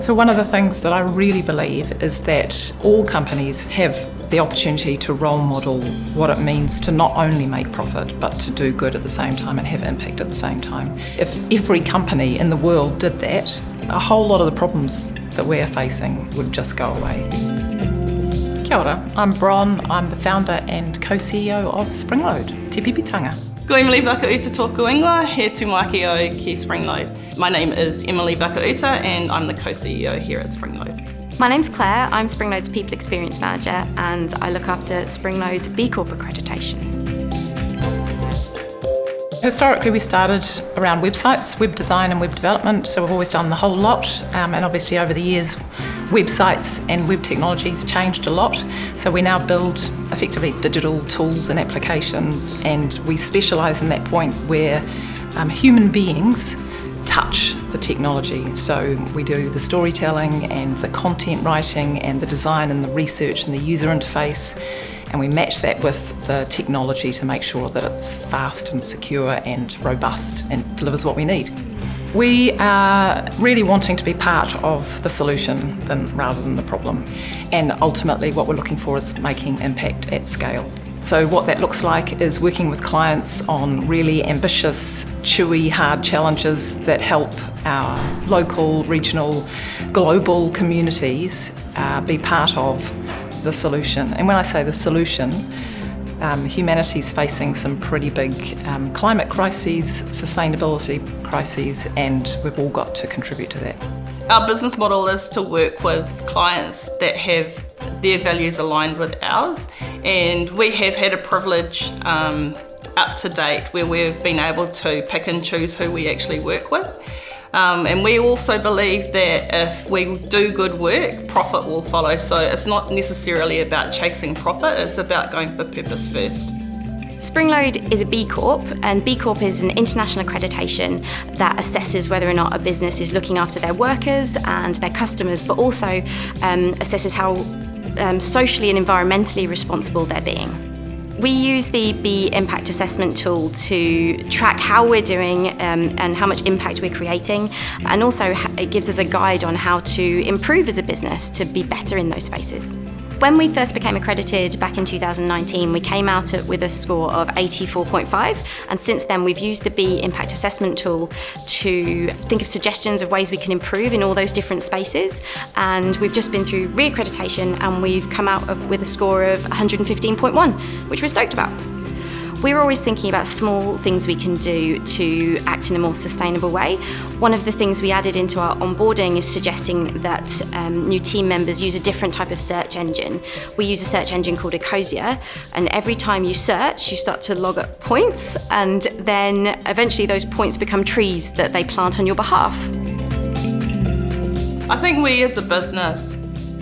So one of the things that I really believe is that all companies have the opportunity to role model what it means to not only make profit but to do good at the same time and have impact at the same time. If every company in the world did that, a whole lot of the problems that we're facing would just go away. Kia ora, I'm Bron, I'm the founder and co-CEO of Springload, Te Pipitanga. Ko Emily Vakauta tōku ingoa, he tūmaki o ki Springload. My name is Emily Vakauta and I'm the co-CEO here at Springload. My name's Claire, I'm Springload's People Experience Manager and I look after Springload's B Corp accreditation. Historically we started around websites, web design and web development, so we've always done the whole lot, and obviously over the years websites and web technologies changed a lot, so we now build effectively digital tools and applications, and we specialise in that point where human beings touch the technology. So we do the storytelling and the content writing and the design and the research and the user interface, and we match that with the technology to make sure that it's fast and secure and robust and delivers what we need. We are really wanting to be part of the solution rather than the problem, and ultimately what we're looking for is making impact at scale. So what that looks like is working with clients on really ambitious, chewy, hard challenges that help our local, regional, global communities be part of the solution. And when I say the solution, humanity's facing some pretty big climate crises, sustainability crises, and we've all got to contribute to that. Our business model is to work with clients that have their values aligned with ours, and we have had a privilege up to date where we've been able to pick and choose who we actually work with. And we also believe that if we do good work, profit will follow. So it's not necessarily about chasing profit, it's about going for purpose first. Springload is a B Corp, and B Corp is an international accreditation that assesses whether or not a business is looking after their workers and their customers, but also assesses how socially and environmentally responsible they're being. We use the B Impact Assessment tool to track how we're doing and how much impact we're creating, and also it gives us a guide on how to improve as a business to be better in those spaces. When we first became accredited back in 2019, we came out with a score of 84.5, and since then we've used the B Impact Assessment tool to think of suggestions of ways we can improve in all those different spaces, and we've just been through re-accreditation and we've come out with a score of 115.1, which we're stoked about. We're always thinking about small things we can do to act in a more sustainable way. One of the things we added into our onboarding is suggesting that new team members use a different type of search engine. We use a search engine called Ecosia, and every time you search, you start to log up points, and then eventually those points become trees that they plant on your behalf. I think we as a business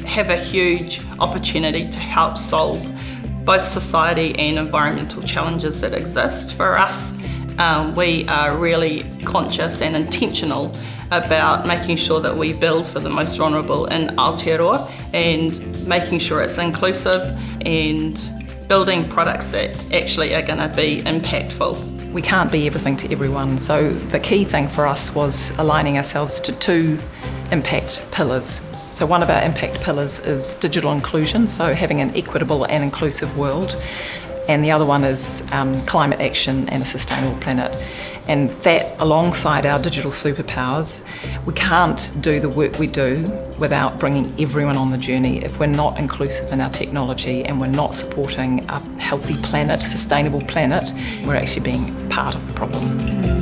have a huge opportunity to help solve both society and environmental challenges that exist. For us, we are really conscious and intentional about making sure that we build for the most vulnerable in Aotearoa and making sure it's inclusive and building products that actually are going to be impactful. We can't be everything to everyone, so the key thing for us was aligning ourselves to two impact pillars. So one of our impact pillars is digital inclusion, so having an equitable and inclusive world, and the other one is climate action and a sustainable planet. And that, alongside our digital superpowers, we can't do the work we do without bringing everyone on the journey. If we're not inclusive in our technology and we're not supporting a healthy planet, sustainable planet, we're actually being part of the problem.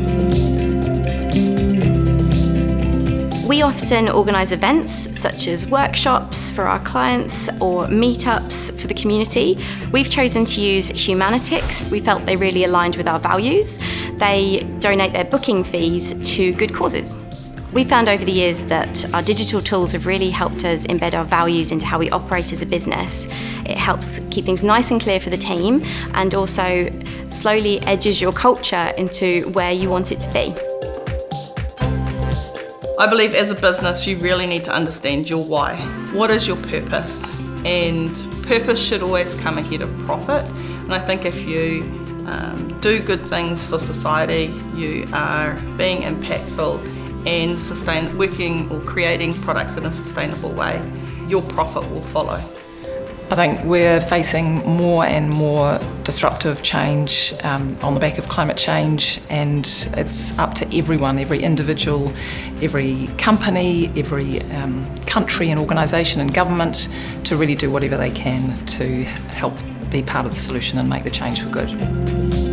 We often organise events such as workshops for our clients or meetups for the community. We've chosen to use Humanitics. We felt they really aligned with our values. They donate their booking fees to good causes. We found over the years that our digital tools have really helped us embed our values into how we operate as a business. It helps keep things nice and clear for the team, and also slowly edges your culture into where you want it to be. I believe as a business you really need to understand your why. What is your purpose? And purpose should always come ahead of profit. And I think if you do good things for society, you are being impactful and working or creating products in a sustainable way, your profit will follow. I think we're facing more and more disruptive change on the back of climate change, and it's up to everyone, every individual, every company, every country and organisation and government to really do whatever they can to help be part of the solution and make the change for good.